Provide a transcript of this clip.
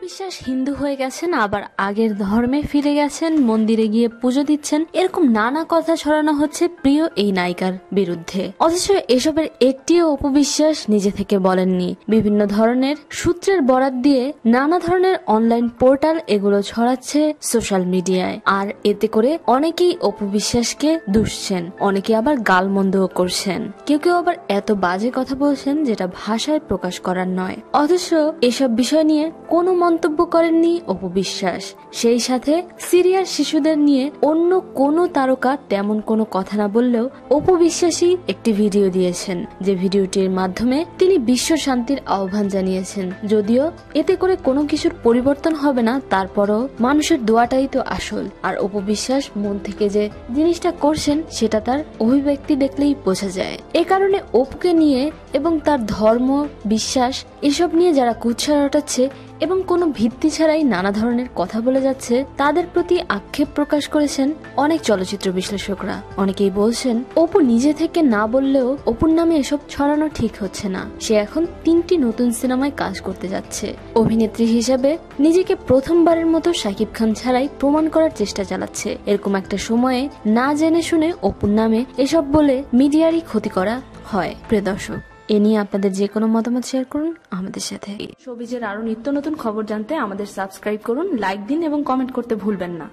বিশ্বাস হিন্দু হয়ে গেছেন, আবার আগের ধর্মে ফিরে গেছেন, মন্দিরে গিয়ে পুজো দিচ্ছেন, এরকম নানা কথা ছড়ানো হচ্ছে প্রিয় এই নায়িকার বিরুদ্ধে। অথচ এসবের একটিও অপবিশ্বাস নিজে থেকে বলেননি। বিভিন্ন ধরনের সূত্রের বরাত দিয়ে নানা ধরনের অনলাইন পোর্টাল এগুলো ছড়াচ্ছে সোশ্যাল মিডিয়ায়, আর এতে করে অনেকেই অপবিশ্বাসকে দুষছেন, অনেকে আবার গালমন্দও করছেন, কেউ কেউ আবার এত বাজে কথা বলছেন যেটা ভাষায় প্রকাশ করার নয়। অথচ এসব বিষয় নিয়ে কোনো মন্তব্য করেননি অপবিশ্বাস। সেই সাথে সিরিয়ার শিশুদের নিয়ে অন্য কোনো তারকা তেমন কোনো কথা না বললেও অপবিশ্বাসী একটি ভিডিও দিয়েছেন, যে ভিডিওটির মাধ্যমে তিনি বিশ্ব শান্তির আহ্বান জানিয়েছেন। যদিও এতে করে কোনো কিছুর পরিবর্তন হবে না, তারপরও মানুষের দোয়াটাই তো আসল। আর অপবিশ্বাস মন থেকে যে জিনিসটা করছেন সেটা তার অভিব্যক্তি দেখলেই বোঝা যায়। এ কারণে অপুকে নিয়ে এবং তার ধর্ম বিশ্বাস এসব নিয়ে যারা কুৎসা রটাচ্ছে এবং কোনো ভিত্তি ছাড়াই নানা ধরনের কথা বলে যাচ্ছে, তাদের প্রতি আক্ষেপ প্রকাশ করেছেন অনেক চলচ্চিত্র বিশ্লেষকরা। অনেকেই বলছেন অপু নিজে থেকে না বললেও অপুর নামে এসব ছড়ানো ঠিক হচ্ছে না। সে এখন 3টি নতুন সিনেমায় কাজ করতে যাচ্ছে। অভিনেত্রী হিসেবে নিজেকে প্রথমবারের মতো শাকিব খান ছাড়াই প্রমাণ করার চেষ্টা চালাচ্ছে। এরকম একটা সময়ে না জেনে শুনে অপুর নামে এসব বলে মিডিয়ারই ক্ষতি করা হয়। প্রিয় দর্শক, এ নিয়ে আপনাদের যে কোনো মতামত শেয়ার করুন আমাদের সাথে। শোবিজের আরো নিত্য নতুন খবর জানতে আমাদের সাবস্ক্রাইব করুন, লাইক দিন এবং কমেন্ট করতে ভুলবেন না।